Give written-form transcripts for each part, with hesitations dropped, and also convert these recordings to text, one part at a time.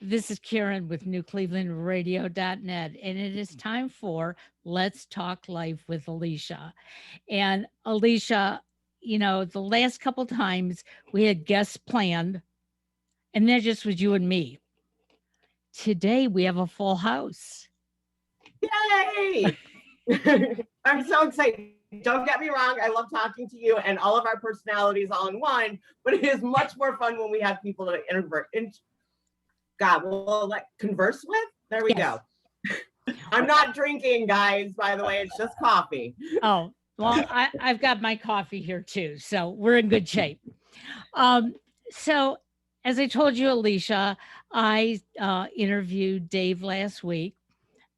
This is Karen with NewClevelandRadio.net, and it is time for Let's Talk Life with Alicia. And Alicia, the last couple times we had guests planned, and that just was you and me. Today we have a full house. Yay! I'm so excited. Don't get me wrong. I love talking to you and all of our personalities all in one, but it is much more fun when we have people to converse with. There we go. I'm not drinking, guys, by the way. It's just coffee. Oh, well, I've got my coffee here too, so we're in good shape. So, as I told you, Alicia, I interviewed Dave last week,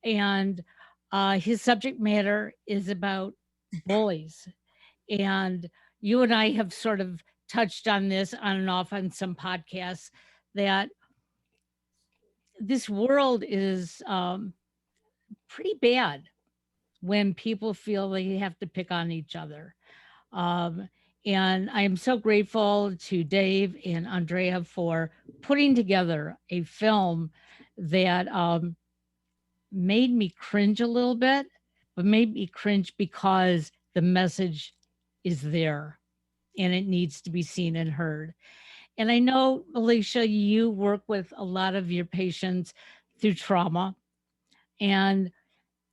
and his subject matter is about bullies. And you and I have sort of touched on this on and off on some podcasts that this world is pretty bad when people feel they have to pick on each other. Um, and I am so grateful to Dave and Andrea for putting together a film that made me cringe a little bit, but made me cringe because the message is there and it needs to be seen and heard. And I know, Alicia, you work with a lot of your patients through trauma. And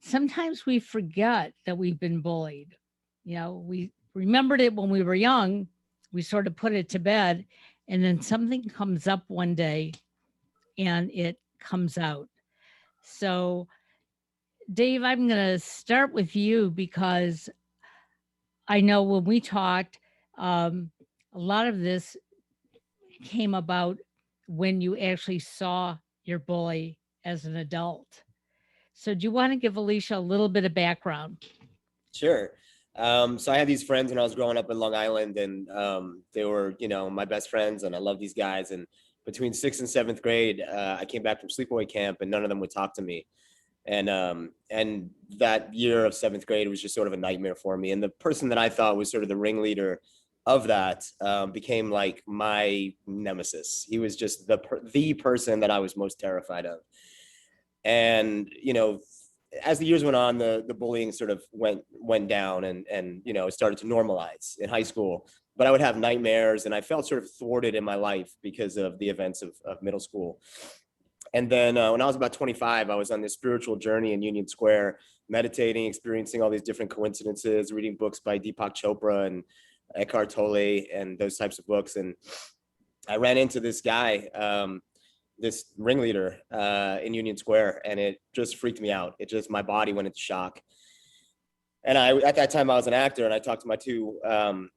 sometimes we forget that we've been bullied. We remembered it when we were young, we sort of put it to bed, and then something comes up one day and it comes out. So, Dave, I'm going to start with you because I know when we talked, a lot of this came about when you actually saw your bully as an adult. So, do you want to give Alicia a little bit of background? Sure. So I had these friends when I was growing up in Long Island, and they were, my best friends, and I love these guys. And between 6th and 7th grade, I came back from sleepaway camp, and none of them would talk to me. And that year of 7th grade was just sort of a nightmare for me. And the person that I thought was sort of the ringleader of that became like my nemesis. He was just the person that I was most terrified of. And as the years went on, the bullying sort of went down, and it started to normalize in high school. But I would have nightmares, and I felt sort of thwarted in my life because of the events of middle school. And then when I was about 25, I was on this spiritual journey in Union Square, meditating, experiencing all these different coincidences, reading books by Deepak Chopra and Eckhart Tolle and those types of books. And I ran into this guy, this ringleader in Union Square, and it just freaked me out. My body went into shock. And at that time I was an actor, and I talked to my two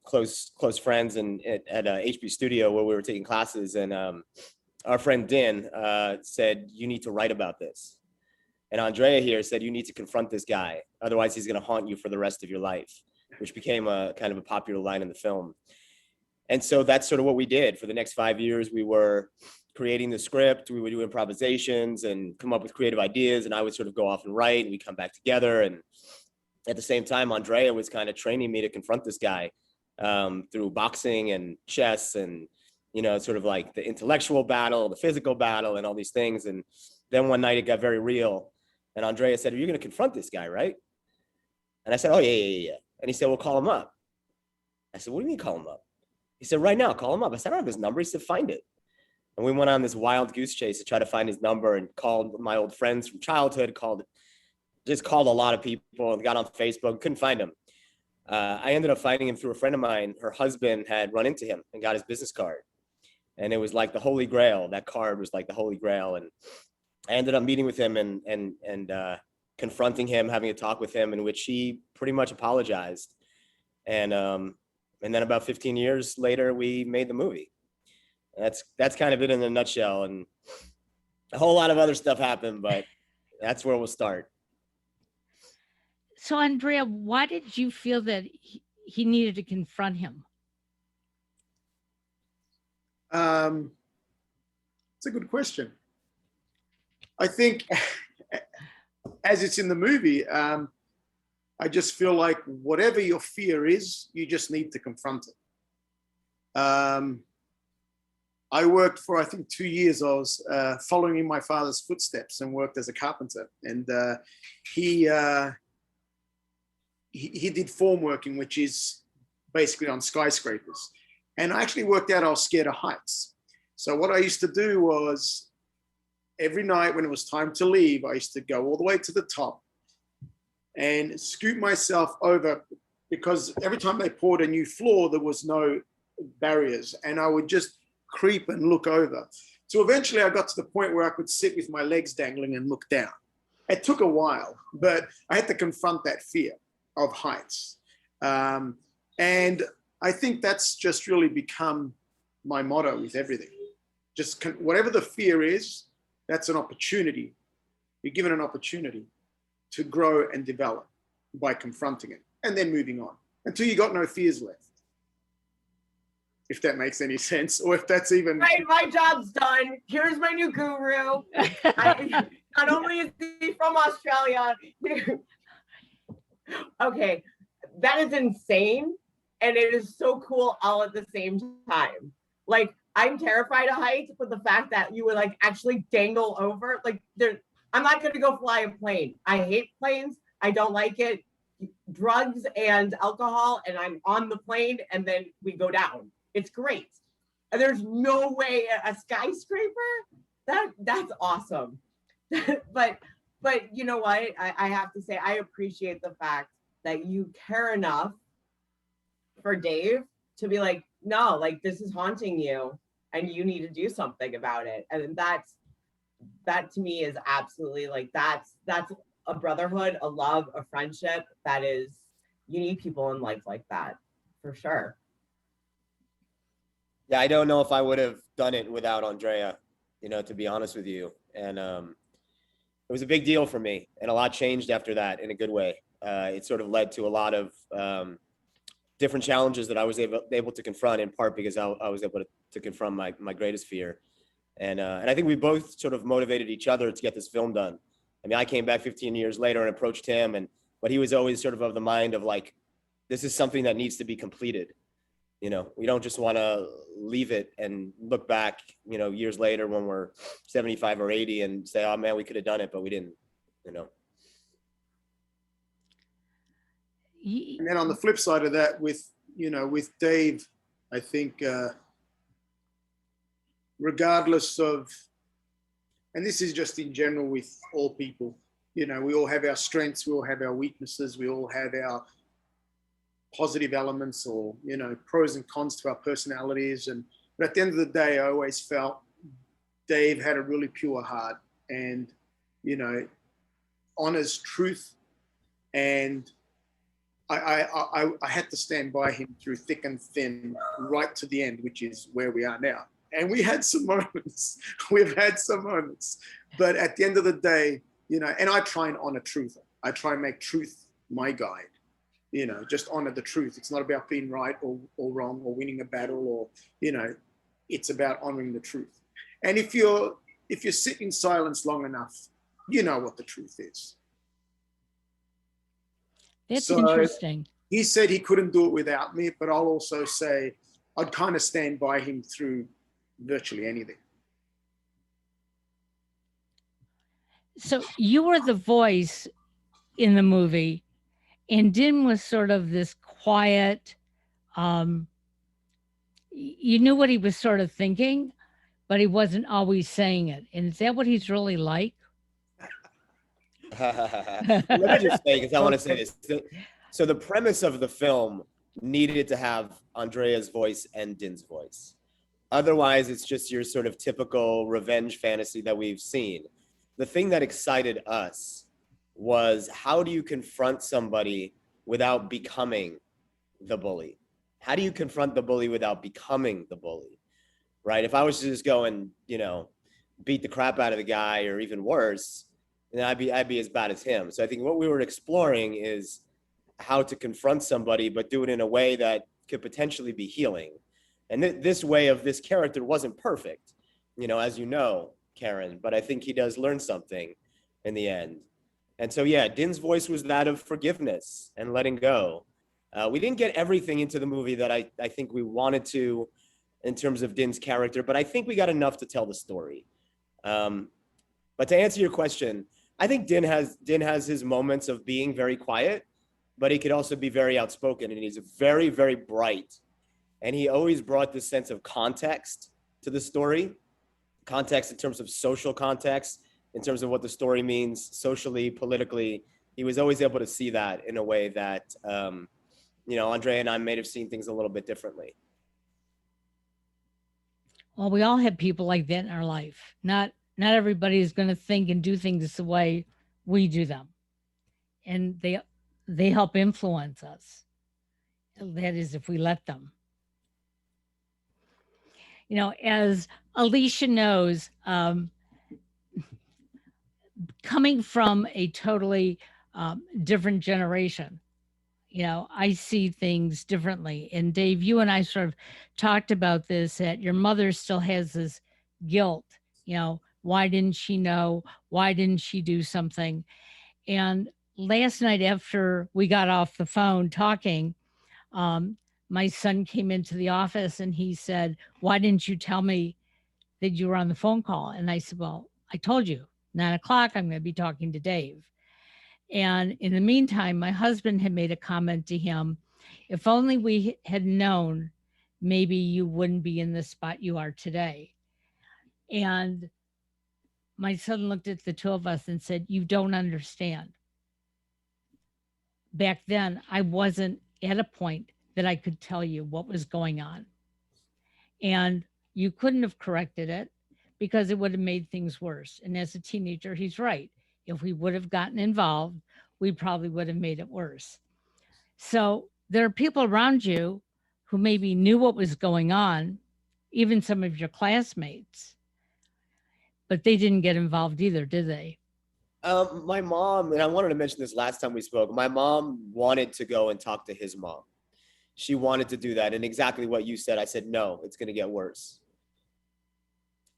close friends at HB Studio where we were taking classes. And our friend Din said, "You need to write about this." And Andrea here said, "You need to confront this guy. Otherwise he's going to haunt you for the rest of your life," which became a kind of a popular line in the film. And so that's sort of what we did. For the next 5 years, we were creating the script. We would do improvisations and come up with creative ideas. And I would sort of go off and write, and we'd come back together. And at the same time, Andrea was kind of training me to confront this guy through boxing and chess and, sort of like the intellectual battle, the physical battle, and all these things. And then one night it got very real. And Andrea said, "You're going to confront this guy, right?" And I said, "Oh, yeah. And he said, "Well, call him up." I said, "What do you mean call him up?" He said, "Right now, call him up." I said, "I don't have his number." He said, "Find it." And we went on this wild goose chase to try to find his number, and called my old friends from childhood, called a lot of people, and got on Facebook, couldn't find him. I ended up finding him through a friend of mine. Her husband had run into him and got his business card. And it was like the Holy Grail. That card was like the Holy Grail. And I ended up meeting with him and confronting him, having a talk with him, in which he pretty much apologized. And then about 15 years later, we made the movie. That's kind of it in a nutshell. And a whole lot of other stuff happened, but that's where we'll start. So, Andrea, why did you feel that he needed to confront him? It's a good question. I think, as it's in the movie, I just feel like whatever your fear is, you just need to confront it. I worked for, I think, 2 years. I was following in my father's footsteps and worked as a carpenter. And he did formworking, which is basically on skyscrapers. And I actually worked out I was scared of heights. So what I used to do was every night when it was time to leave, I used to go all the way to the top and scoot myself over, because every time they poured a new floor, there was no barriers. And I would just creep and look over. So eventually I got to the point where I could sit with my legs dangling and look down. It took a while, but I had to confront that fear of heights. And I think that's just really become my motto with everything. Just whatever the fear is, that's an opportunity. You're given an opportunity to grow and develop by confronting it and then moving on until you got no fears left. If that makes any sense, or if that's even... Right, my job's done. Here's my new guru. Not only is he from Australia. Okay, that is insane. And it is so cool all at the same time. Like, I'm terrified of heights, but the fact that you would like actually dangle over, like, I'm not going to go fly a plane. I hate planes. I don't like it. Drugs and alcohol, and I'm on the plane, and then we go down. It's great. And there's no way a skyscraper. That's awesome. but you know what? I have to say, I appreciate the fact that you care enough for Dave to be like, no, like, this is haunting you and you need to do something about it. And that to me is absolutely like, that's a brotherhood, a love, a friendship. That is, you need people in life like that for sure. Yeah, I don't know if I would have done it without Andrea, to be honest with you. And it was a big deal for me, and a lot changed after that in a good way. It sort of led to a lot of different challenges that I was able to confront, in part because I was able to confront my greatest fear. And I think we both sort of motivated each other to get this film done. I mean, I came back 15 years later and approached him, but he was always sort of the mind of like, this is something that needs to be completed. We don't just want to leave it and look back, years later when we're 75 or 80 and say, oh man, we could have done it, but we didn't, And then on the flip side of that, with Dave, I think regardless of, and this is just in general with all people, we all have our strengths, we all have our weaknesses, we all have our positive elements or, pros and cons to our personalities. But at the end of the day, I always felt Dave had a really pure heart and, honors truth. And I had to stand by him through thick and thin, right to the end, which is where we are now. And we had some moments, we've had some moments, but at the end of the day, and I try and honor truth. I try and make truth my guide, just honor the truth. It's not about being right or wrong or winning a battle or, it's about honoring the truth. And if you sit in silence long enough, you know what the truth is. That's interesting. He said he couldn't do it without me, but I'll also say I'd kind of stand by him through virtually anything. So you were the voice in the movie, and Din was sort of this quiet, you knew what he was sort of thinking, but he wasn't always saying it. And is that what he's really like? Let me just say, because I want to say this. So the premise of the film needed to have Andrea's voice and Din's voice. Otherwise, it's just your sort of typical revenge fantasy that we've seen. The thing that excited us was, how do you confront somebody without becoming the bully? How do you confront the bully without becoming the bully, right? If I was to just go and, beat the crap out of the guy, or even worse, then I'd be as bad as him. So I think what we were exploring is how to confront somebody, but do it in a way that could potentially be healing. And this way of this character wasn't perfect, as you know, Karen, but I think he does learn something in the end. And so, yeah, Din's voice was that of forgiveness and letting go. We didn't get everything into the movie that I think we wanted to, in terms of Din's character, but I think we got enough to tell the story. But to answer your question, I think Din has his moments of being very quiet, but he could also be very outspoken, and he's very, very bright. And he always brought this sense of context to the story, context in terms of social context, in terms of what the story means socially, politically. He was always able to see that in a way that, Andrea and I may have seen things a little bit differently. Well, we all have people like that in our life. Not everybody is going to think and do things the way we do them. And they help influence us. That is, if we let them. As Alicia knows, coming from a totally different generation, I see things differently. And Dave, you and I sort of talked about this, that your mother still has this guilt. Why didn't she know? Why didn't she do something? And last night after we got off the phone talking, my son came into the office and he said, "Why didn't you tell me that you were on the phone call?" And I said, "Well, I told you, 9:00, I'm going to be talking to Dave." And in the meantime, my husband had made a comment to him, "If only we had known, maybe you wouldn't be in the spot you are today." And my son looked at the two of us and said, "You don't understand. Back then, I wasn't at a point that I could tell you what was going on. And you couldn't have corrected it because it would have made things worse." And as a teenager, he's right. If we would have gotten involved, we probably would have made it worse. So there are people around you who maybe knew what was going on, even some of your classmates, but they didn't get involved either, did they? My mom, and I wanted to mention this last time we spoke, my mom wanted to go and talk to his mom. She wanted to do that. And exactly what you said, I said, no, it's going to get worse.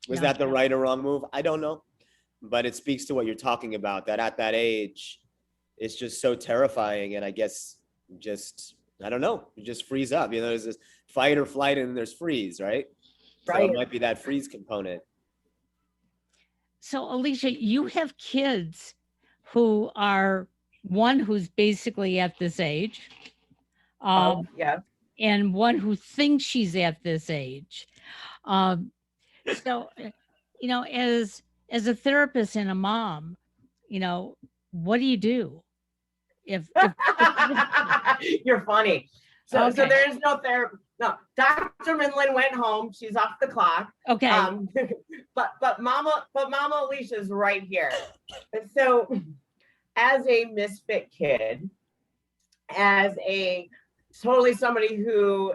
Was that the right or wrong move? I don't know. But it speaks to what you're talking about, that at that age, it's just so terrifying. And I guess I don't know, you just freeze up. There's this fight or flight and then there's freeze, right? Right. So it might be that freeze component. So, Alicia, you have kids who are one who's basically at this age, Yeah. and one who thinks she's at this age. So, as a therapist and a mom, what do you do? If You're funny. So Okay. there is no therapy. No, Dr. Minlin went home. She's off the clock. Okay. But Mama Alicia's right here. And so, as a misfit kid, as a totally somebody who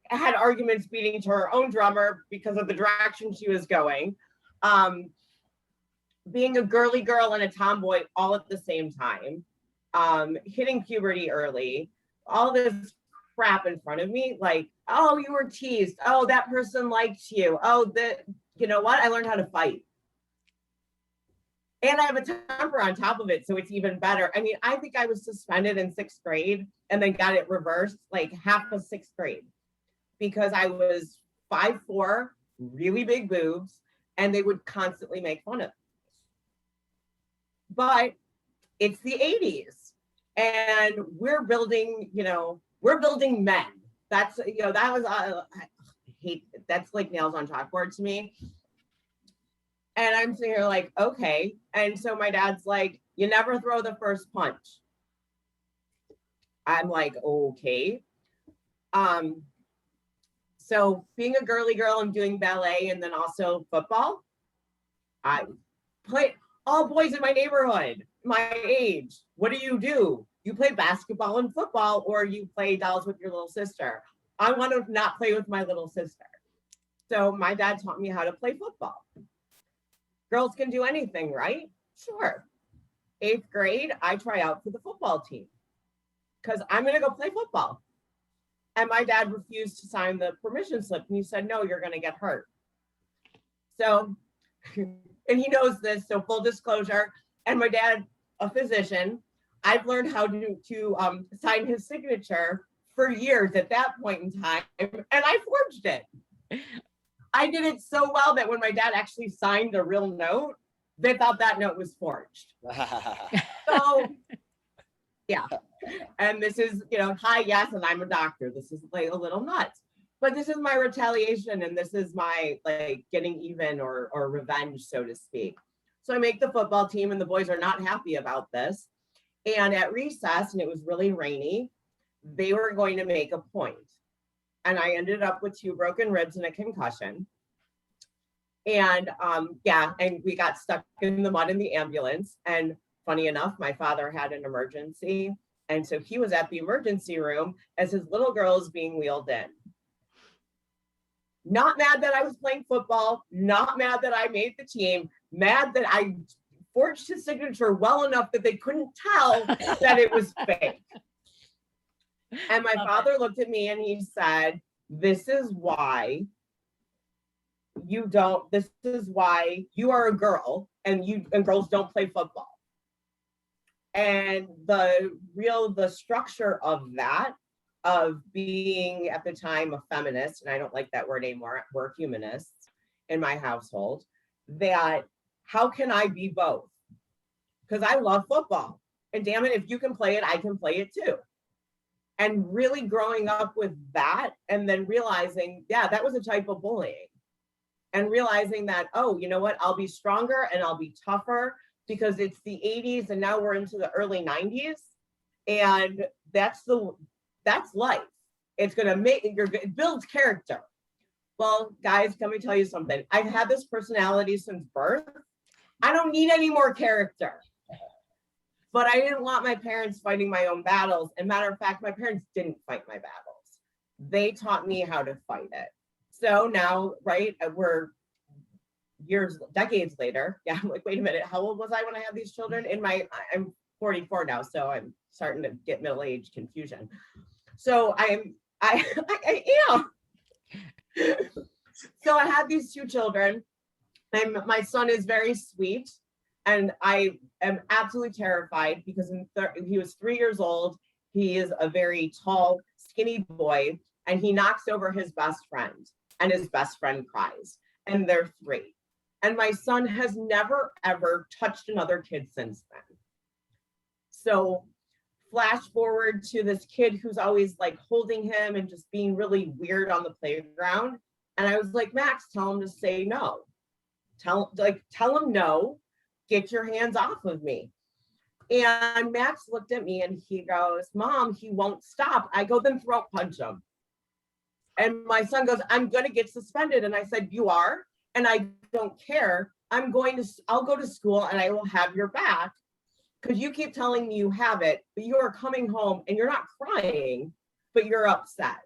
had arguments beating to her own drummer because of the direction she was going, being a girly girl and a tomboy all at the same time, hitting puberty early, all this crap in front of me, like, oh, you were teased, oh, that person liked you, oh, you know what, I learned how to fight, and I have a temper on top of it, so it's even better. I mean, I think I was suspended in 6th grade and then got it reversed like half of 6th grade because I was 5'4", really big boobs, and they would constantly make fun of me. But it's the 80s and we're building men. That's, that was, I hate, that's like nails on chalkboard to me. And I'm sitting here like, okay. And so my dad's like, you never throw the first punch. I'm like, okay. So being a girly girl and doing ballet and then also football, I play all boys in my neighborhood, my age. What do? You play basketball and football, or you play dolls with your little sister. I want to not play with my little sister. So my dad taught me how to play football. Girls can do anything, right? Sure. 8th grade, I try out for the football team because I'm going to go play football. And my dad refused to sign the permission slip. And he said, no, you're going to get hurt. So, and he knows this, so full disclosure. And my dad, a physician, I've learned how to sign his signature for years at that point in time, and I forged it. I did it so well that when my dad actually signed a real note, they thought that note was forged. So, yeah. And this is, hi, yes, and I'm a doctor. This is like a little nuts. But this is my retaliation, and this is my like getting even or revenge, so to speak. So I make the football team, and the boys are not happy about this. And at recess, and it was really rainy, they were going to make a point. And I ended up with 2 broken ribs and a concussion. And and we got stuck in the mud in the ambulance. And funny enough, my father had an emergency. And so he was at the emergency room as his little girl is being wheeled in. Not mad that I was playing football, not mad that I made the team, mad that I forged his signature well enough that they couldn't tell that it was fake. And my father looked at me and he said, this is why you are a girl and girls don't play football. And the structure of that, of being at the time a feminist, and I don't like that word anymore, we're humanists in my household, that how can I be both? Because I love football. And damn it, if you can play it, I can play it too. And really growing up with that and then realizing, that was a type of bullying. And realizing that, oh, you know what, I'll be stronger and I'll be tougher because it's the 80s and now we're into the early 90s. And that's life. It's going to it builds character. Well, guys, let me tell you something. I've had this personality since birth. I don't need any more character. But I didn't want my parents fighting my own battles. And matter of fact, my parents didn't fight my battles. They taught me how to fight it. So now, right, we're decades later. Yeah, I'm like, wait a minute, how old was I when I had these children? I'm 44 now, so I'm starting to get middle-age confusion. So I am. So I had these 2 children, and my son is very sweet, and I am absolutely terrified because he was 3 years old. He is a very tall, skinny boy, and he knocks over his best friend, and his best friend cries, and they're 3. And my son has never, ever touched another kid since then. So flash forward to this kid who's always like holding him and just being really weird on the playground. And I was like, Max, tell him to say no. Tell him no, get your hands off of me. And Max looked at me and he goes, Mom, he won't stop. I go, then throat punch him. And my son goes, I'm going to get suspended. And I said, you are? And I don't care. I'll go to school and I will have your back because you keep telling me you have it, but you are coming home and you're not crying, but you're upset.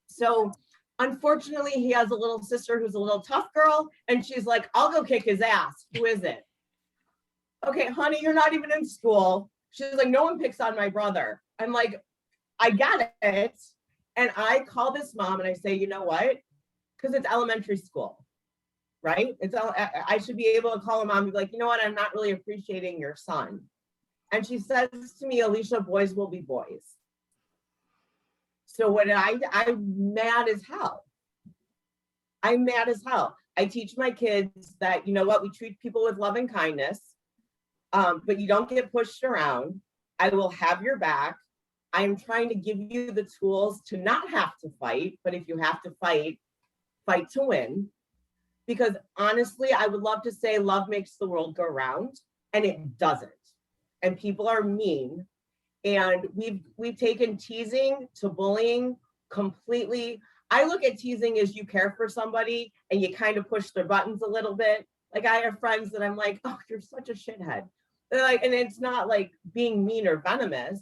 So unfortunately, he has a little sister who's a little tough girl. And she's like, I'll go kick his ass. Who is it? Okay, honey, you're not even in school. She's like, no one picks on my brother. I'm like, I got it. And I call this mom and I say, you know what? Because it's elementary school, right? I should be able to call a mom and be like, you know what? I'm not really appreciating your son. And she says to me, Alicia, boys will be boys. So I'm mad as hell. I'm mad as hell. I teach my kids that, you know what? We treat people with love and kindness, but you don't get pushed around. I will have your back. I'm trying to give you the tools to not have to fight, but if you have to fight to win. Because honestly, I would love to say love makes the world go round, and it doesn't. And people are mean. And we've taken teasing to bullying completely. I look at teasing as you care for somebody and you kind of push their buttons a little bit. Like I have friends that I'm like, oh, you're such a shithead. They're like, and it's not like being mean or venomous,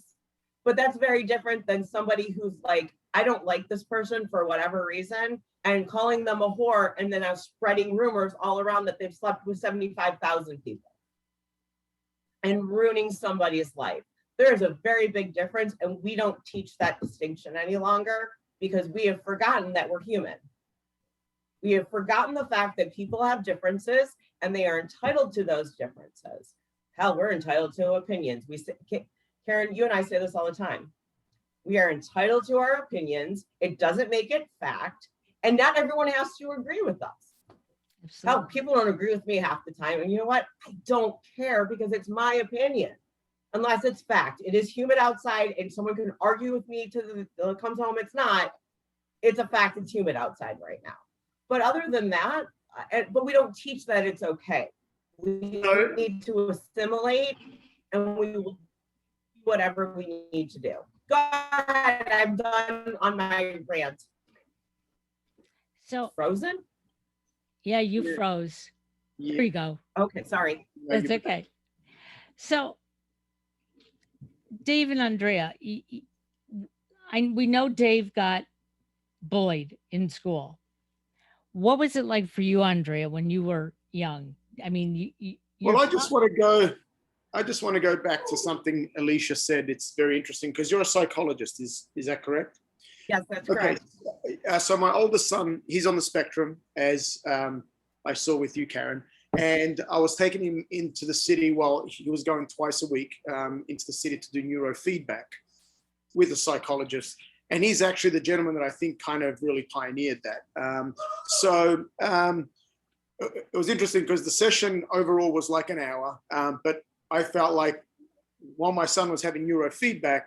but that's very different than somebody who's like, I don't like this person for whatever reason, and calling them a whore and then spreading rumors all around that they've slept with 75,000 people and ruining somebody's life. There is a very big difference, and we don't teach that distinction any longer because we have forgotten that we're human. We have forgotten the fact that people have differences and they are entitled to those differences. Hell, we're entitled to opinions. Karen, you and I say this all the time. We are entitled to our opinions. It doesn't make it fact. And not everyone has to agree with us. Hell, people don't agree with me half the time. And you know what? I don't care because it's my opinion. Unless it's fact. It is humid outside and someone can argue with me till it comes home. It's not. It's a fact. It's humid outside right now. But other than that, but we don't teach that it's okay. We need to assimilate and we will do whatever we need to do. Go ahead. I'm done on my rant. So Frozen? yeah, you froze. Yeah. Here you go. Okay, sorry. That's okay. So Dave and Andrea, we know Dave got bullied in school. What was it like for you, Andrea, when you were young? I mean, Well, I just want to go back to something Alicia said. It's very interesting because you're a psychologist. Is that correct? Yes, that's correct. So my oldest son, he's on the spectrum, as I saw with you, Karen. And I was taking him into the city while he was going twice a week into the city to do neurofeedback with a psychologist. And he's actually the gentleman that I think kind of really pioneered that. It was interesting because the session overall was like an hour, but I felt like while my son was having neurofeedback,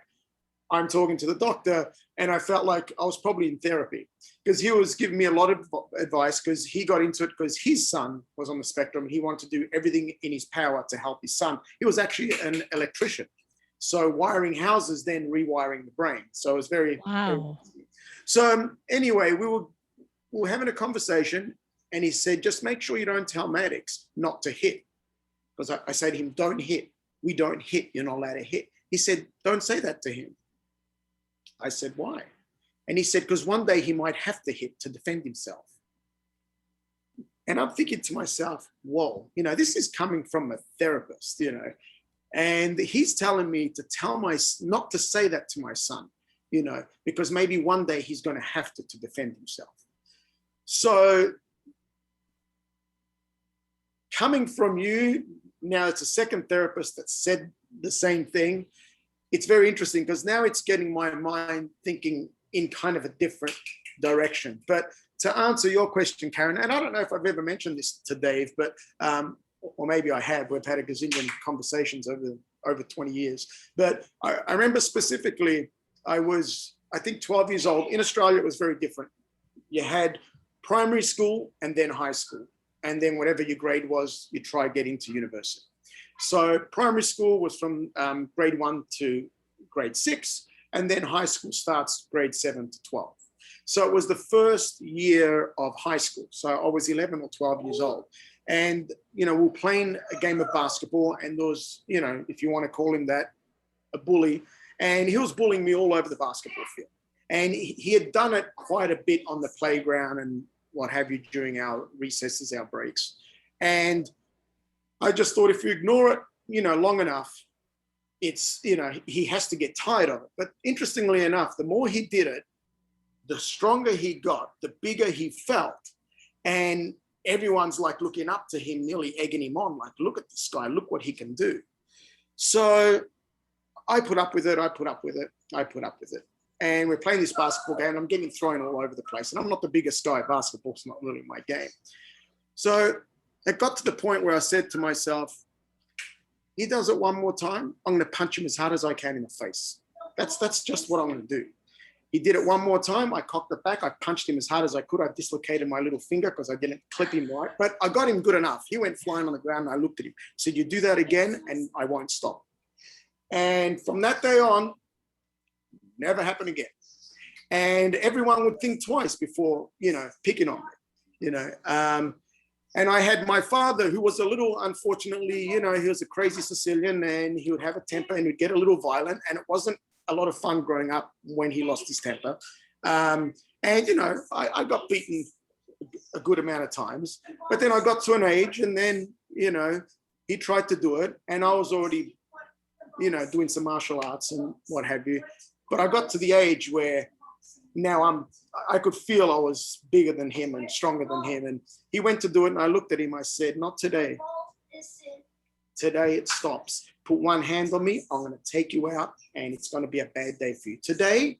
I'm talking to the doctor, and I felt like I was probably in therapy because he was giving me a lot of advice because he got into it because his son was on the spectrum. He wanted to do everything in his power to help his son. He was actually an electrician. So wiring houses, then rewiring the brain. So it was very, wow. So anyway, we were having a conversation and he said, just make sure you don't tell medics not to hit. Because I say to him, don't hit. We don't hit. You're not allowed to hit. He said, don't say that to him. I said, why? And he said, because one day he might have to hit to defend himself. And I'm thinking to myself, whoa, this is coming from a therapist, and he's telling me to not to say that to my son, because maybe one day he's going to have to defend himself. So coming from you, now it's a second therapist that said the same thing. It's very interesting because now it's getting my mind thinking in kind of a different direction. But to answer your question, Karen, and I don't know if I've ever mentioned this to Dave, but or maybe I have. We've had a gazillion conversations over 20 years. But I remember specifically, I think 12 years old. In Australia, it was very different. You had primary school and then high school. And then whatever your grade was, you try to get into university. So primary school was from grade 1 to grade 6, and then high school starts grade 7 to 12. So it was the first year of high school. So I was 11 or 12 years old. And, we were playing a game of basketball, and there was, if you want to call him that, a bully. And he was bullying me all over the basketball field. And he had done it quite a bit on the playground and what have you during our recesses, our breaks. And I just thought if you ignore it, long enough, it's, he has to get tired of it. But interestingly enough, the more he did it, the stronger he got, the bigger he felt. And everyone's like looking up to him, nearly egging him on, like, look at this guy, look what he can do. So I put up with it. And we're playing this basketball game. And I'm getting thrown all over the place. And I'm not the biggest guy. Basketball's not really my game. So it got to the point where I said to myself, he does it one more time, I'm going to punch him as hard as I can in the face. That's just what I'm going to do. He did it one more time. I cocked it back. I punched him as hard as I could. I dislocated my little finger because I didn't clip him right. But I got him good enough. He went flying on the ground and I looked at him. Said, you do that again and I won't stop. And from that day on, never happened again. And everyone would think twice before, picking on me, And I had my father, who was a little, unfortunately, he was a crazy Sicilian and he would have a temper and he'd get a little violent. And it wasn't a lot of fun growing up when he lost his temper. I got beaten a good amount of times. But then I got to an age and then, he tried to do it. And I was already, doing some martial arts and what have you. But I got to the age where now I could feel I was bigger than him and stronger than him. And he went to do it and I looked at him, I said, not today. Today it stops. put one hand on me, I'm going to take you out, and it's going to be a bad day for you. Today,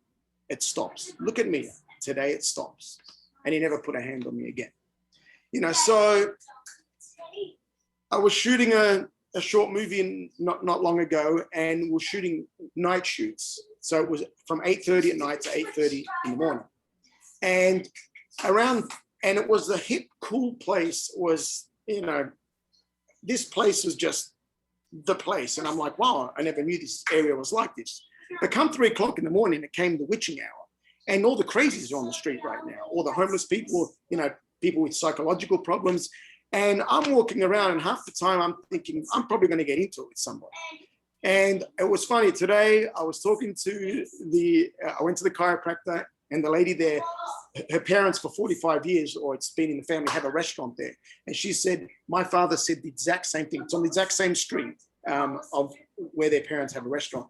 it stops. Look at me. Today, it stops. And he never put a hand on me again. You know, so I was shooting a short movie not long ago, and we're shooting night shoots. So it was from 8:30 at night to 8:30 in the morning. And it was the hip, cool place was, you know, this place was just the place. And I'm like, wow, I never knew this area was like this. But come 3 o'clock in the morning, it came the witching hour. And all the crazies are on the street right now. All the homeless people, you know, people with psychological problems. And I'm walking around, and half the time I'm thinking, I'm probably going to get into it with somebody. And it was funny. Today, I was talking to I went to the chiropractor, and the lady there, her parents for 45 years, or it's been in the family, have a restaurant there. And she said, my father said the exact same thing. It's on the exact same street of where their parents have a restaurant.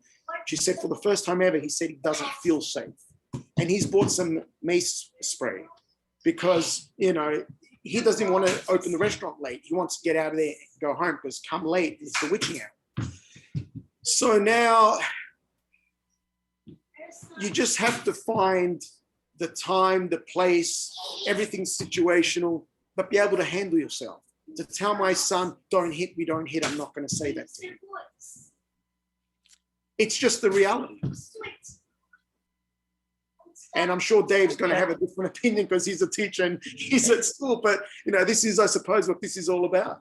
She said, for the first time ever, he said he doesn't feel safe. And he's bought some mace spray because, you know, he doesn't want to open the restaurant late. He wants to get out of there and go home because come late, it's the witching hour. So now you just have to find the time, the place, everything's situational, but be able to handle yourself. To tell my son, don't hit me, don't hit, I'm not going to say that to him. It's just the reality. And I'm sure Dave's going to have a different opinion because he's a teacher and he's at school. But, you know, this is, I suppose, what this is all about.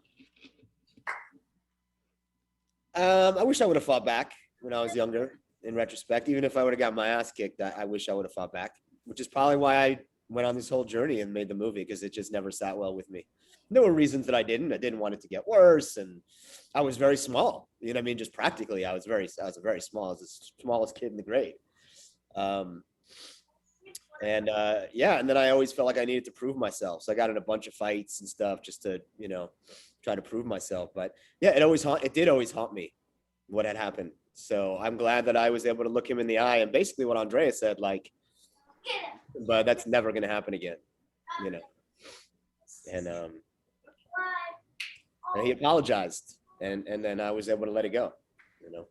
I wish I would have fought back when I was younger, in retrospect. Even if I would have got my ass kicked, I wish I would have fought back, which is probably why I went on this whole journey and made the movie, because it just never sat well with me. There were reasons that I didn't want it to get worse. And I was very small, you know what I mean? Just practically, I was very small. I was the smallest kid in the grade. Yeah, and then I always felt like I needed to prove myself. So I got in a bunch of fights and stuff just to, you know, try to prove myself. But yeah, it did always haunt me what had happened. So I'm glad that I was able to look him in the eye, and basically what Andrea said, like, but that's never going to happen again, you know. And he apologized, and then I was able to let it go, you know.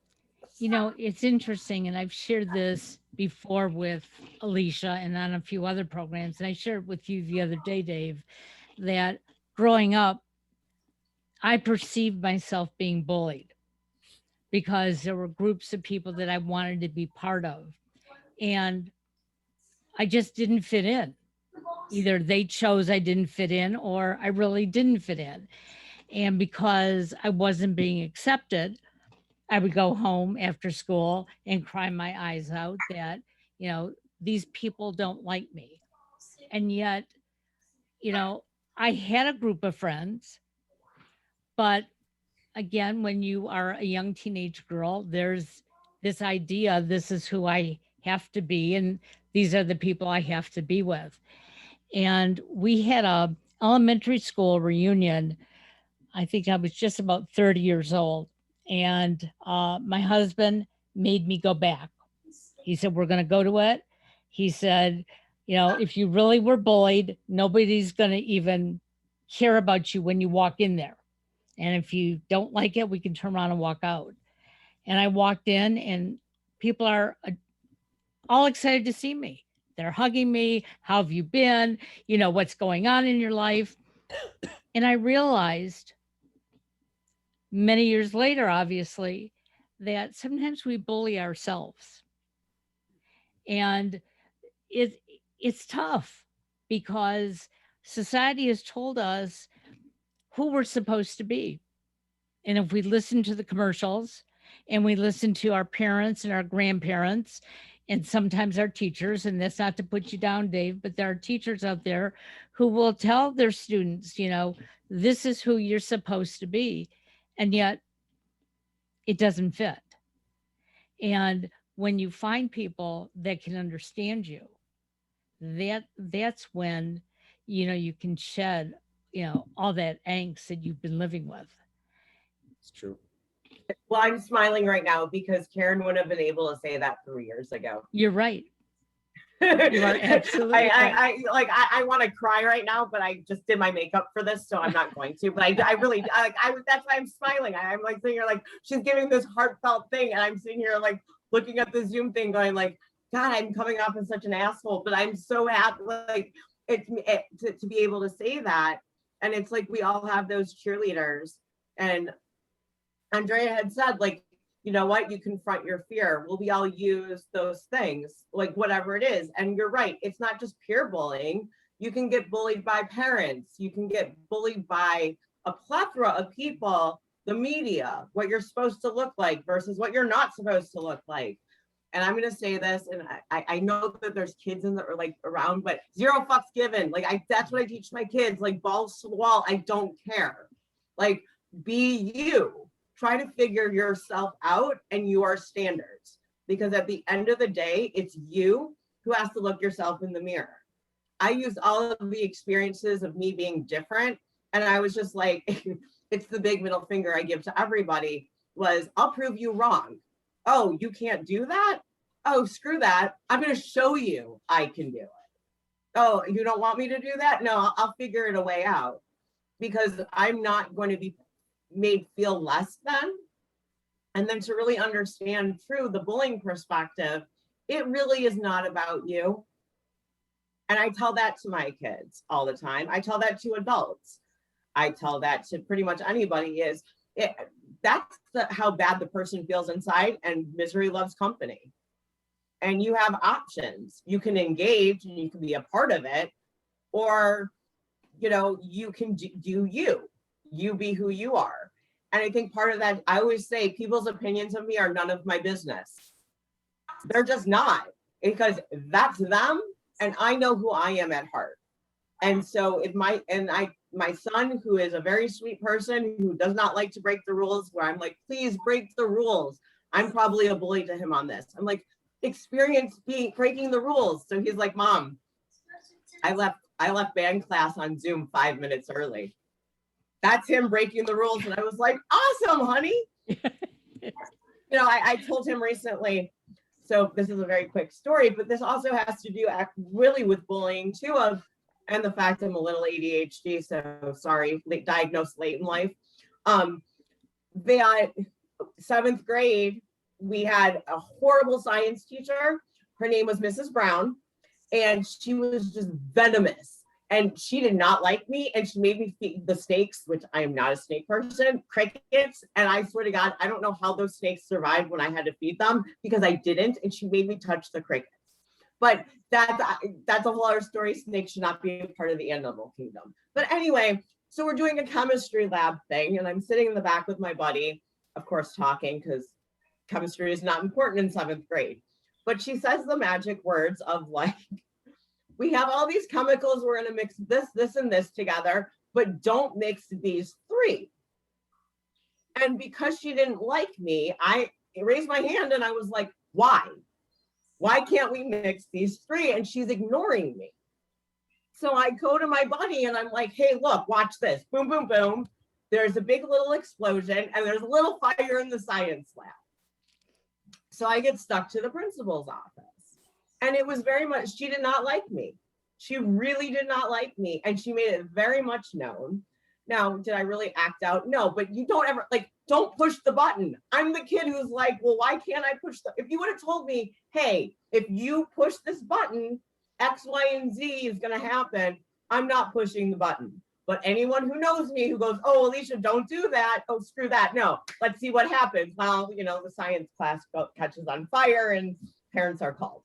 You know, it's interesting, and I've shared this before with Alicia and on a few other programs, and I shared with you the other day, Dave, that growing up, I perceived myself being bullied because there were groups of people that I wanted to be part of, and I just didn't fit in. Either they chose I didn't fit in, or I really didn't fit in. And because I wasn't being accepted, I would go home after school and cry my eyes out that, you know, these people don't like me. And yet, you know, I had a group of friends, but again, when you are a young teenage girl, there's this idea, this is who I have to be, and these are the people I have to be with. And we had a elementary school reunion. I think I was just about 30 years old. And my husband made me go back. He said, we're going to go to it. He said, you know, if you really were bullied, nobody's going to even care about you when you walk in there. And if you don't like it, we can turn around and walk out. And I walked in, and people are all excited to see me. They're hugging me. How have you been? You know, what's going on in your life? And I realized many years later, obviously, that sometimes we bully ourselves. And it's tough because society has told us who we're supposed to be. And if we listen to the commercials and we listen to our parents and our grandparents and sometimes our teachers, and that's not to put you down, Dave, but there are teachers out there who will tell their students, you know, this is who you're supposed to be. And yet it doesn't fit. And when you find people that can understand you, that's when, you know, you can shed, you know, all that angst that you've been living with. It's true. Well, I'm smiling right now because Karen wouldn't have been able to say that 3 years ago. You're right. You are absolutely right. I want to cry right now, but I just did my makeup for this, so I'm not going to. But I really that's why I'm smiling. I'm like sitting here like she's giving this heartfelt thing, and I'm sitting here like looking at the Zoom thing, going like, God, I'm coming off as such an asshole, but I'm so happy like to be able to say that. And it's like we all have those cheerleaders, and Andrea had said like, you know what, you confront your fear. Well, we all use those things, like whatever it is. And you're right, it's not just peer bullying. You can get bullied by parents. You can get bullied by a plethora of people, the media, what you're supposed to look like versus what you're not supposed to look like. And I'm gonna say this, and I know that there's kids in the or like around, but zero fucks given. Like that's what I teach my kids, like balls to the wall. I don't care. Like be you. Try to figure yourself out and your standards, because at the end of the day, it's you who has to look yourself in the mirror. I used all of the experiences of me being different, and I was just like, it's the big middle finger I give to everybody was, I'll prove you wrong. Oh, you can't do that? Oh, screw that. I'm going to show you I can do it. Oh, you don't want me to do that? No, I'll figure it a way out, because I'm not going to be made feel less than. And then to really understand through the bullying perspective, it really is not about you. And I tell that to my kids all the time. I tell that to adults. I tell that to pretty much anybody is that's how bad the person feels inside, and misery loves company. And you have options. You can engage and you can be a part of it, or, you know, you can do you be who you are. And I think part of that, I always say people's opinions of me are none of my business. They're just not, because that's them. And I know who I am at heart. And so my son, who is a very sweet person, who does not like to break the rules, where I'm like, please break the rules. I'm probably a bully to him on this. I'm like, experience breaking the rules. So he's like, Mom, I left band class on Zoom 5 minutes early. That's him breaking the rules. And I was like, awesome, honey. You know, I told him recently, so this is a very quick story, but this also has to do really with bullying too, and the fact I'm a little ADHD, so sorry, diagnosed late in life. They 7th grade, we had a horrible science teacher. Her name was Mrs. Brown, and she was just venomous. And she did not like me, and she made me feed the snakes, which I am not a snake person, crickets. And I swear to God, I don't know how those snakes survived when I had to feed them, because I didn't, and she made me touch the crickets. But that's a whole other story. Snakes should not be a part of the animal kingdom. But anyway, so we're doing a chemistry lab thing, and I'm sitting in the back with my buddy, of course, talking, because chemistry is not important in 7th grade. But she says the magic words of like, we have all these chemicals, we're gonna mix this, and this together, but don't mix these 3. And because she didn't like me, I raised my hand and I was like, why? Why can't we mix these 3? And she's ignoring me. So I go to my buddy and I'm like, hey, look, watch this. Boom, boom, boom. There's a big little explosion and there's a little fire in the science lab. So I get stuck to the principal's office. And it was very much, she did not like me. She really did not like me. And she made it very much known. Now, did I really act out? No, but you don't ever, like, don't push the button. I'm the kid who's like, well, why can't I push the, if you would have told me, hey, if you push this button, X, Y, and Z is going to happen, I'm not pushing the button. But anyone who knows me who goes, oh, Alicia, don't do that. Oh, screw that. No, let's see what happens. Well, you know, the science class catches on fire and parents are called.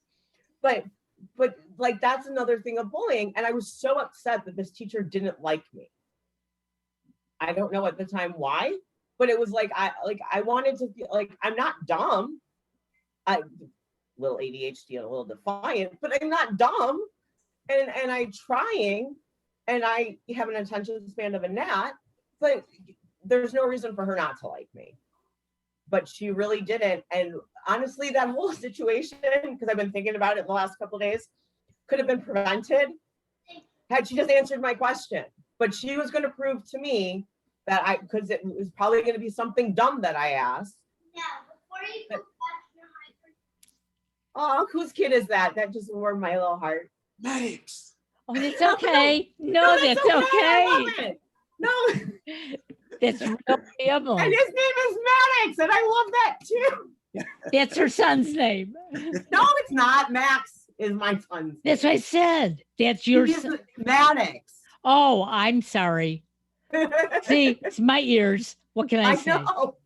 But like, that's another thing of bullying. And I was so upset that this teacher didn't like me. I don't know at the time why, but it was like, I wanted to feel like I'm not dumb. I little ADHD and a little defiant, but I'm not dumb. And I'm trying, and I have an attention span of a gnat, but there's no reason for her not to like me. But she really didn't. And honestly, that whole situation, because I've been thinking about it the last couple of days, could have been prevented had she just answered my question. But she was going to prove to me that because it was probably going to be something dumb that I asked. Yeah, before you go back to your Oh, whose kid is that? That just warmed my little heart. Maddox. Oh, that's okay. No, that's I okay. love it. No, That's real and family. his name is Maddox, and I love that too. That's her son's name. No, it's not. Max is my son's. That's what I said. That's your He's son. Maddox. Oh, I'm sorry. See, it's my ears. What can I I say? know.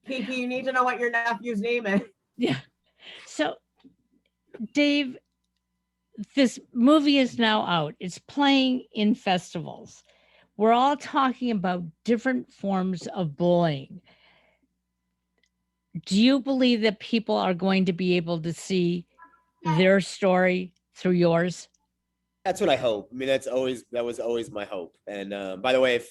PP, you need to know what your nephew's name is. Yeah. So, Dave, this movie is now out. It's playing in festivals. We're all talking about different forms of bullying. Do you believe that people are going to be able to see their story through yours? That's what I hope. I mean, that was always my hope. And by the way, if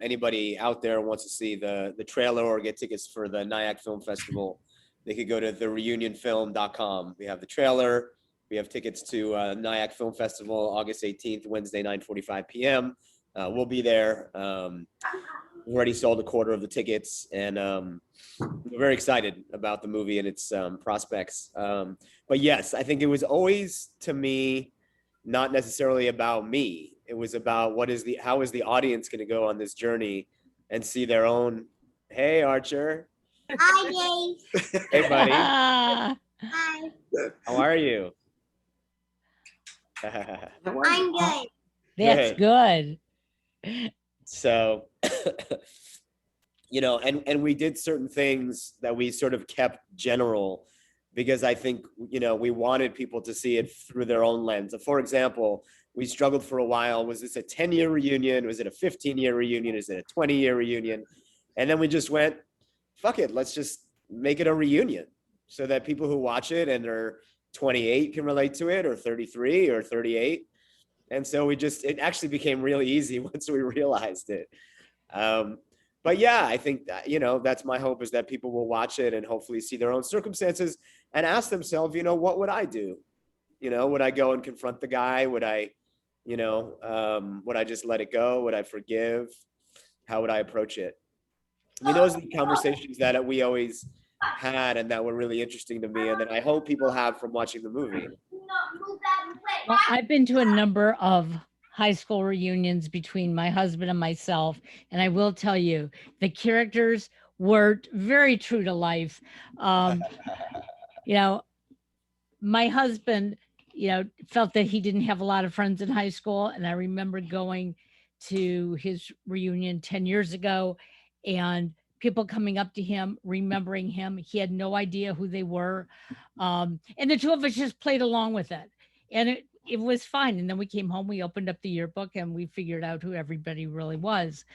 anybody out there wants to see the trailer or get tickets for the Nyack Film Festival, they could go to thereunionfilm.com. We have the trailer. We have tickets to Nyack Film Festival, August 18th, Wednesday, 9:45 p.m. We'll be there. We've already sold a quarter of the tickets, and we're very excited about the movie and its prospects. But yes, I think it was always, to me, not necessarily about me. It was about how is the audience going to go on this journey and see their own. Hey, Archer. Hi, Dave. Hey, buddy. Ah, Hi. How are you? I'm good. that's good. So, and we did certain things that we sort of kept general because I think, we wanted people to see it through their own lens. For example, we struggled for a while. Was this a 10-year reunion? Was it a 15-year reunion? Is it a 20-year reunion? And then we just went, fuck it, let's just make it a reunion so that people who watch it and are 28 can relate to it, or 33 or 38. And so it actually became really easy once we realized it. But yeah, I think that, that's my hope, is that people will watch it and hopefully see their own circumstances and ask themselves, what would I do? Would I go and confront the guy? Would I just let it go? Would I forgive? How would I approach it? I mean, those are the conversations that we always had and that were really interesting to me, and that I hope people have from watching the movie. Well, I've been to a number of high school reunions between my husband and myself, and I will tell you, the characters were very true to life. My husband, felt that he didn't have a lot of friends in high school, and I remember going to his reunion 10 years ago, and people coming up to him, remembering him. He had no idea who they were. And the two of us just played along with it. And it was fine. And then we came home, we opened up the yearbook, and we figured out who everybody really was.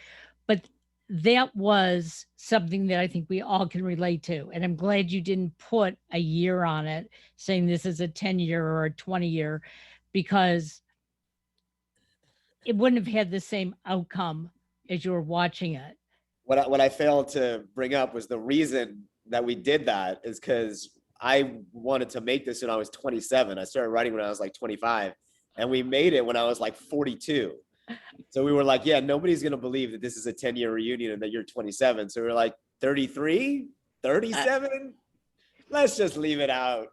But that was something that I think we all can relate to. And I'm glad you didn't put a year on it, saying this is a 10-year or a 20-year, because it wouldn't have had the same outcome as you were watching it. What I failed to bring up was the reason that we did that is because I wanted to make this when I was 27. I started writing when I was like 25, and we made it when I was like 42. So we were like, yeah, nobody's going to believe that this is a 10-year reunion and that you're 27. So we were like, 33, 37, let's just leave it out.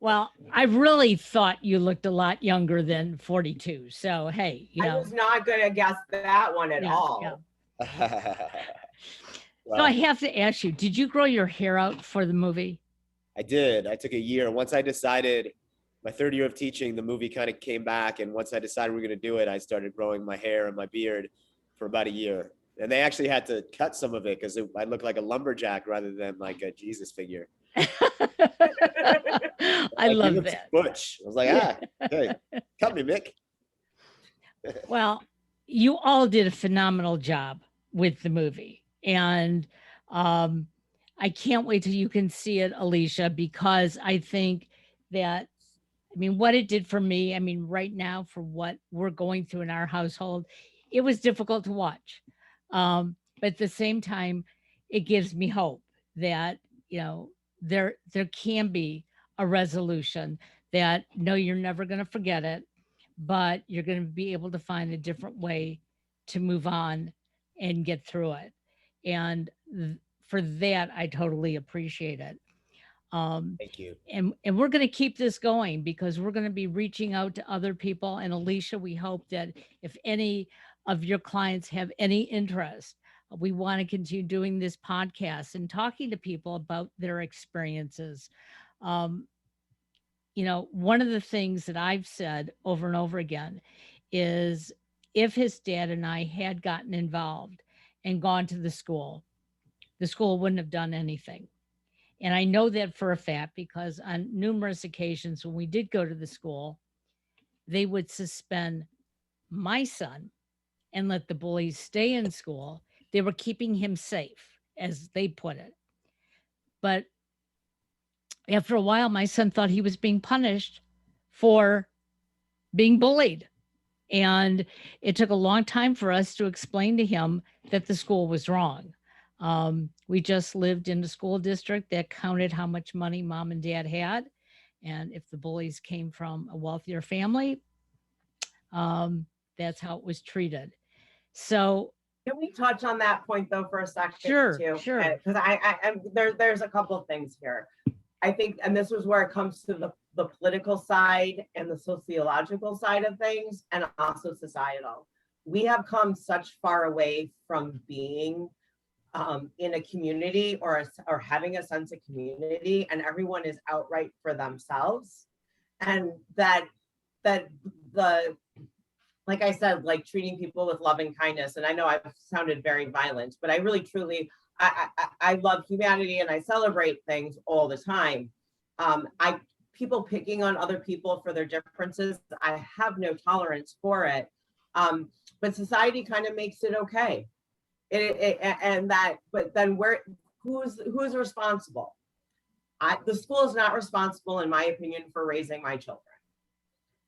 Well, I really thought you looked a lot younger than 42. So, hey, I was not going to guess that one at all. Yeah. Well, So I have to ask you, did you grow your hair out for the movie? I did. I took a year. Once I decided, my third year of teaching, the movie kind of came back. And once I decided we were going to do it, I started growing my hair and my beard for about a year. And they actually had to cut some of it because I looked like a lumberjack rather than like a Jesus figure. I Like, love he looks that. butch. I was like, hey, cut me, Mick. Well, you all did a phenomenal job with the movie. And I can't wait till you can see it, Alicia, because I think that, what it did for me, right now, for what we're going through in our household, it was difficult to watch. But at the same time, it gives me hope that, there can be a resolution, that no, you're never going to forget it, but you're going to be able to find a different way to move on and get through it. And for that, I totally appreciate it. Thank you. And we're going to keep this going because we're going to be reaching out to other people. And Alicia, we hope that if any of your clients have any interest, we want to continue doing this podcast and talking to people about their experiences. Um, one of the things that I've said over and over again is if his dad and I had gotten involved and gone to the school wouldn't have done anything. And I know that for a fact because on numerous occasions when we did go to the school, they would suspend my son and let the bullies stay in school. They were keeping him safe, as they put it. But after a while, my son thought he was being punished for being bullied. And it took a long time for us to explain to him that the school was wrong. We just lived in a school district that counted how much money mom and dad had. And if the bullies came from a wealthier family, that's how it was treated. So can we touch on that point though for a second sure, too? Sure. Because there's a couple of things here. I think, and this is where it comes to the political side and the sociological side of things, and also societal. We have come such far away from being in a community or having a sense of community, and everyone is outright for themselves, and that the like I said, like treating people with loving kindness. And I know I've sounded very violent, but I really truly I love humanity and I celebrate things all the time. People picking on other people for their differences, I have no tolerance for it. But society kind of makes it okay. But then who's responsible? The school is not responsible, in my opinion, for raising my children.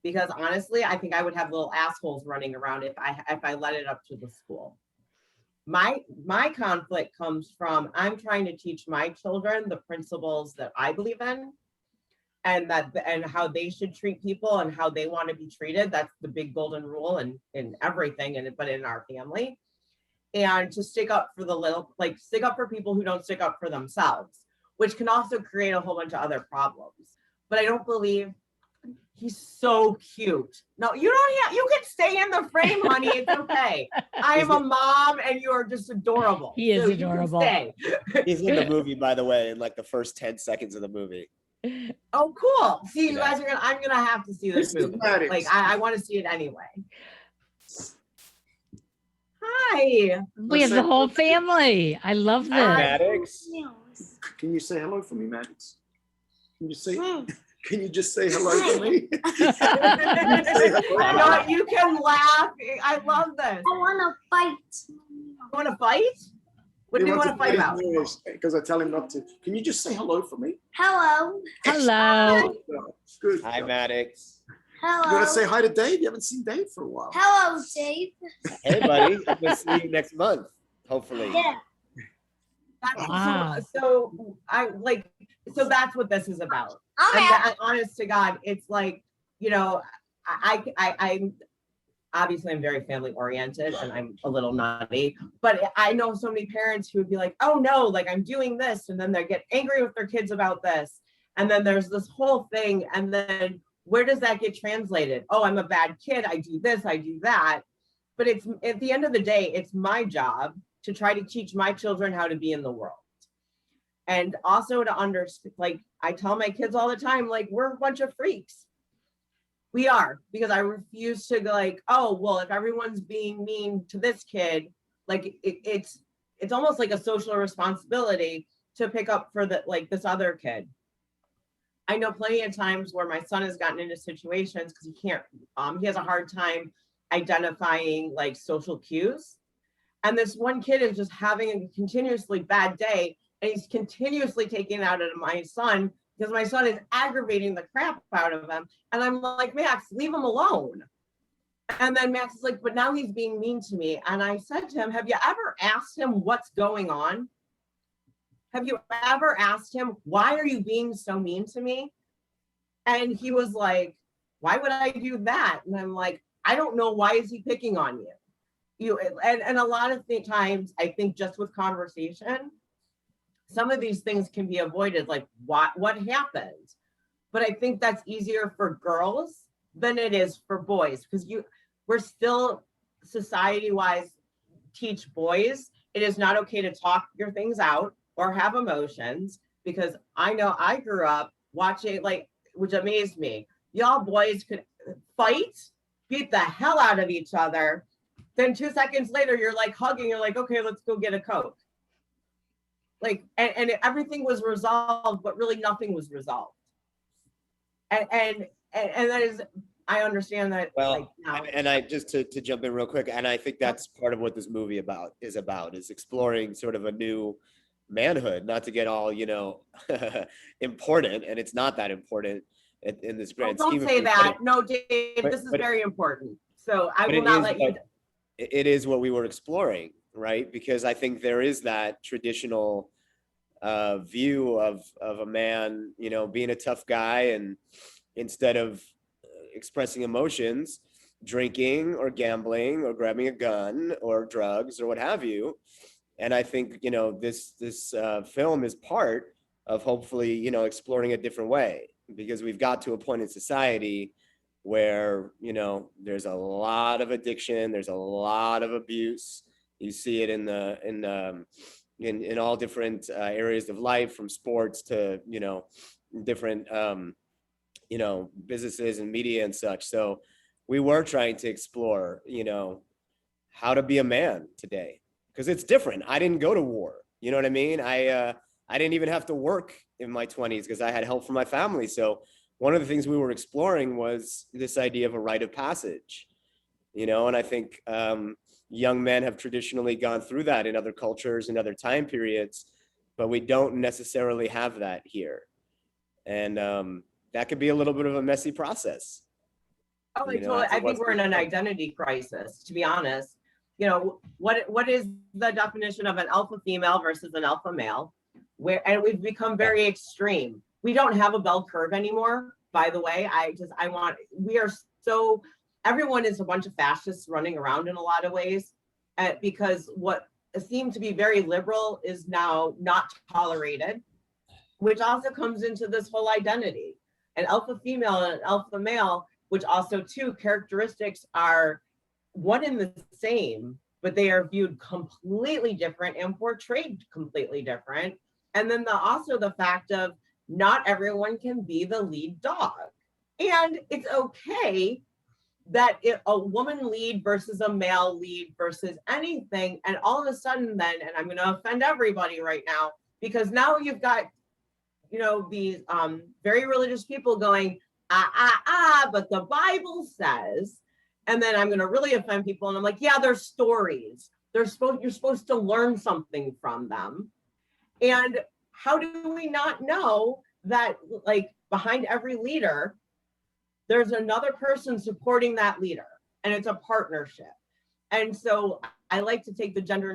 Because honestly, I think I would have little assholes running around if I let it up to the school. My conflict comes from I'm trying to teach my children the principles that I believe in, and how they should treat people and how they want to be treated. That's the big golden rule in everything, but in our family. And to stick up for stick up for people who don't stick up for themselves, which can also create a whole bunch of other problems. But I don't believe he's so cute. No, you can stay in the frame, honey. It's okay. I am a mom and you are just adorable. He is adorable. He's in the movie, by the way, in like the first 10 seconds of the movie. Oh, cool. See, you guys I'm gonna have to see this movie. Like I want to see it anyway. Hi. We have the whole family. I love this. Maddox. Can you say hello for me, Maddox? Can you just say hello to me? No, you can laugh. I love this. I want to fight. You want to fight? What do you want to fight about? Because I tell him not to. Can you just say hello for me? Hello. Hello. Good. Hi, Maddox. Hello. You want to say hi to Dave? You haven't seen Dave for a while. Hello, Dave. Hey, buddy. I'm going to see you next month, hopefully. Yeah. Wow. So that's what this is about. Okay. And honest to God, it's like, I'm obviously I'm very family oriented and I'm a little nutty, but I know so many parents who would be like, oh no, like I'm doing this. And then they get angry with their kids about this. And then there's this whole thing. And then where does that get translated? Oh, I'm a bad kid. I do this, I do that. But it's at the end of the day, it's my job to try to teach my children how to be in the world. And also to understand, like I tell my kids all the time, like we're a bunch of freaks. We are, because I refuse to go like, oh, well, if everyone's being mean to this kid, like it's almost like a social responsibility to pick up for this other kid. I know plenty of times where my son has gotten into situations because he has a hard time identifying like social cues. And this one kid is just having a continuously bad day. And he's continuously taking it out on my son because my son is aggravating the crap out of him. And I'm like, Max, leave him alone. And then Max is like, but now he's being mean to me. And I said to him, have you ever asked him what's going on? Have you ever asked him, why are you being so mean to me? And he was like, why would I do that? And I'm like, I don't know. Why is he picking on you? And a lot of times I think just with conversation, some of these things can be avoided, like what happened. But I think that's easier for girls than it is for boys, because we're still society-wise teach boys it is not okay to talk your things out or have emotions, because I know I grew up watching, like, which amazed me. Y'all boys could fight, beat the hell out of each other. Then 2 seconds later, you're like hugging. You're like, okay, let's go get a Coke. Like, and everything was resolved, but really nothing was resolved. And that is, I understand that. Well, like, now. and I just to jump in real quick, and I think that's part of what this movie is exploring sort of a new manhood, not to get all, important, and it's not that important in this grand scheme. Don't say that. No, Dave, this is very important. So I will not let you. It is what we were exploring, right? Because I think there is that traditional view of a man, being a tough guy, and instead of expressing emotions, drinking or gambling or grabbing a gun or drugs or what have you. And I think, this film is part of hopefully, exploring a different way, because we've got to a point in society where, there's a lot of addiction, there's a lot of abuse. You see it in all different areas of life, from sports to, different, businesses and media and such. So we were trying to explore, how to be a man today, because it's different. I didn't go to war. You know what I mean? I didn't even have to work in my 20s because I had help from my family. So one of the things we were exploring was this idea of a rite of passage, and I think young men have traditionally gone through that in other cultures and other time periods, but we don't necessarily have that here. And that could be a little bit of a messy process. Oh, I think we're in an identity crisis, to be honest. What is the definition of an alpha female versus an alpha male? And we've become very extreme. We don't have a bell curve anymore, by the way. Everyone is a bunch of fascists running around in a lot of ways, because what seemed to be very liberal is now not tolerated, which also comes into this whole identity. An alpha female and an alpha male, which also two characteristics are one and the same, but they are viewed completely different and portrayed completely different. And then also the fact of not everyone can be the lead dog. And it's okay that a woman lead versus a male lead versus anything. And all of a sudden then, and I'm going to offend everybody right now, because now you've got, these very religious people going, but the Bible says, and then I'm going to really offend people. And I'm like, yeah, there's stories. You're supposed to learn something from them. And how do we not know that, like, behind every leader, there's another person supporting that leader, and it's a partnership. And so I like to take the gender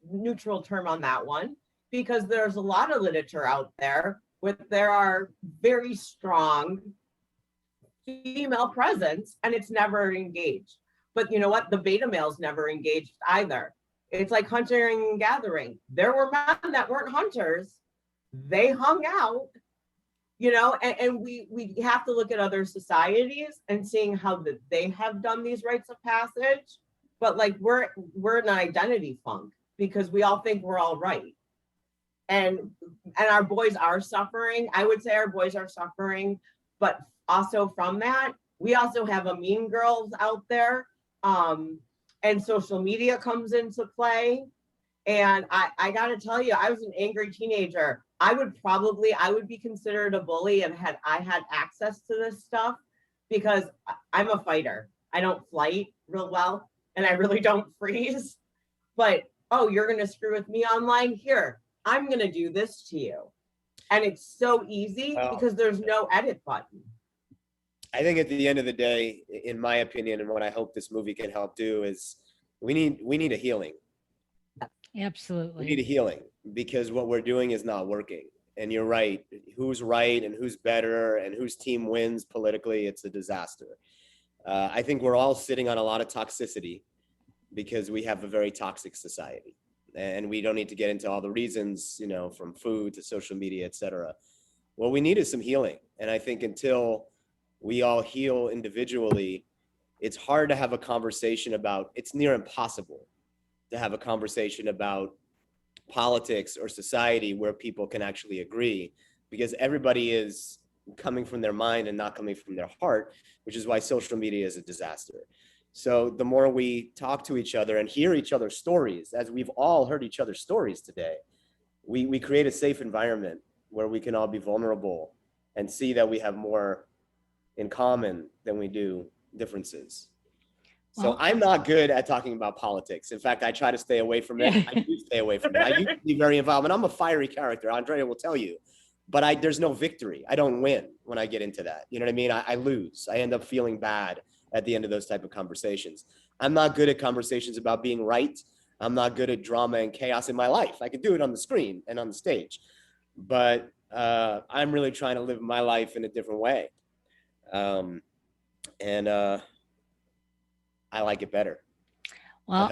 neutral term on that one, because there's a lot of literature out there there are very strong female presence, and it's never engaged. But you know what? The beta male's never engaged either. It's like hunting and gathering. There were men that weren't hunters. They hung out, and we have to look at other societies and seeing how they have done these rites of passage. But like we're in an identity funk, because we all think we're all right. And our boys are suffering. I would say our boys are suffering, but also from that, we also have a mean girls out there. And social media comes into play. And I got to tell you, I was an angry teenager. I would be considered a bully if I had access to this stuff, because I'm a fighter. I don't fight real well, and I really don't freeze. But, you're going to screw with me online? Here, I'm going to do this to you. And it's so easy because there's no edit button. I think at the end of the day, in my opinion, and what I hope this movie can help do, is we need a healing. Absolutely. We need a healing, because what we're doing is not working. And you're right. Who's right and who's better and whose team wins politically, it's a disaster. I think we're all sitting on a lot of toxicity because we have a very toxic society. And we don't need to get into all the reasons, from food to social media, et cetera. What we need is some healing. And I think until we all heal individually, it's hard to have a conversation about, it's near impossible to have a conversation about politics or society where people can actually agree, because everybody is coming from their mind and not coming from their heart, which is why social media is a disaster. So the more we talk to each other and hear each other's stories, as we've all heard each other's stories today, we create a safe environment where we can all be vulnerable and see that we have more in common than we do differences. So Well, I'm not good at talking about politics. In fact, I try to stay away from it. I do stay away from it. I used to be very involved, and I'm a fiery character. Andrea will tell you, but there's no victory. I don't win when I get into that. You know what I mean? I lose. I end up feeling bad at the end of those type of conversations. I'm not good at conversations about being right. I'm not good at drama and chaos in my life. I can do it on the screen and on the stage, but I'm really trying to live my life in a different way. I like it better. well,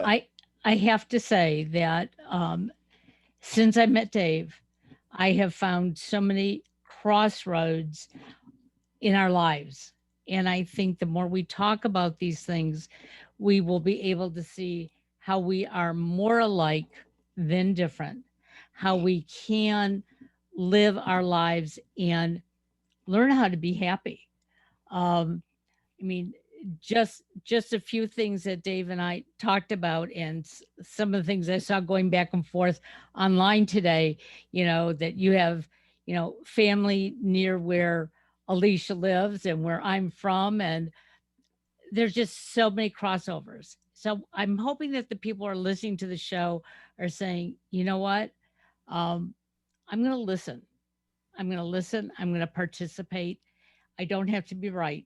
I have to say that since I met Dave, I have found so many crossroads in our lives. And I think the more we talk about these things, we will be able to see how we are more alike than different, how we can live our lives and learn how to be happy. I mean, just a few things that Dave and I talked about, and some of the things I saw going back and forth online today. That you have, family near where Alicia lives and where I'm from, and there's just so many crossovers. So I'm hoping that the people who are listening to the show are saying, you know what, I'm going to listen. I'm going to listen. I'm going to participate. I don't have to be right.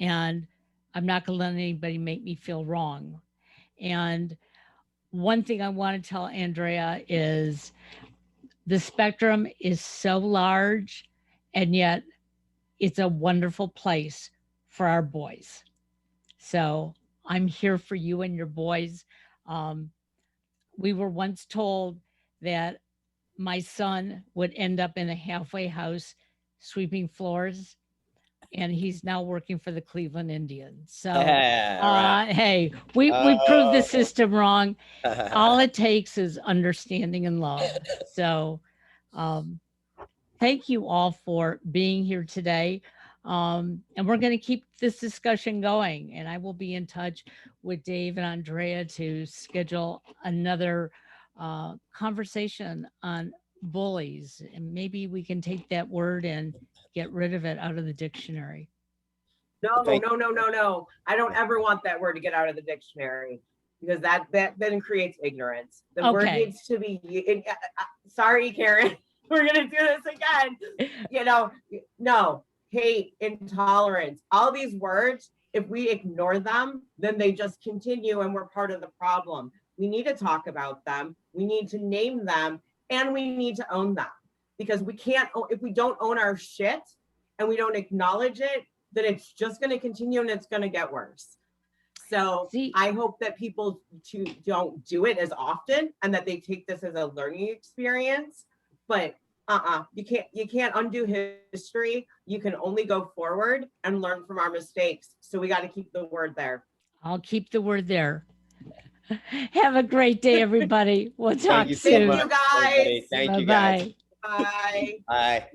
And I'm not going to let anybody make me feel wrong. And one thing I want to tell Andrea is the spectrum is so large, and yet it's a wonderful place for our boys. So I'm here for you and your boys. We were once told that my son would end up in a halfway house sweeping floors, and he's now working for the Cleveland Indians. So, hey, we proved the system wrong. All it takes is understanding and love. So, thank you all for being here today. And we're going to keep this discussion going. And I will be in touch with Dave and Andrea to schedule another conversation on bullies. And maybe we can take that word and get rid of it out of the dictionary. No. I don't ever want that word to get out of the dictionary, because that then creates ignorance. The word needs to be, sorry, Karen, we're going to do this again. No, hate, intolerance, all these words, if we ignore them, then they just continue and we're part of the problem. We need to talk about them. We need to name them, and we need to own them, because we can't, if we don't own our shit and we don't acknowledge it, then it's just going to continue and it's going to get worse. So I hope that people don't do it as often, and that they take this as a learning experience. But you can't undo history. You can only go forward and learn from our mistakes. So we got to keep the word there. I'll keep the word there. Have a great day, everybody. We'll talk soon. Thank you, guys. Thank you, guys. Bye. Bye. Bye.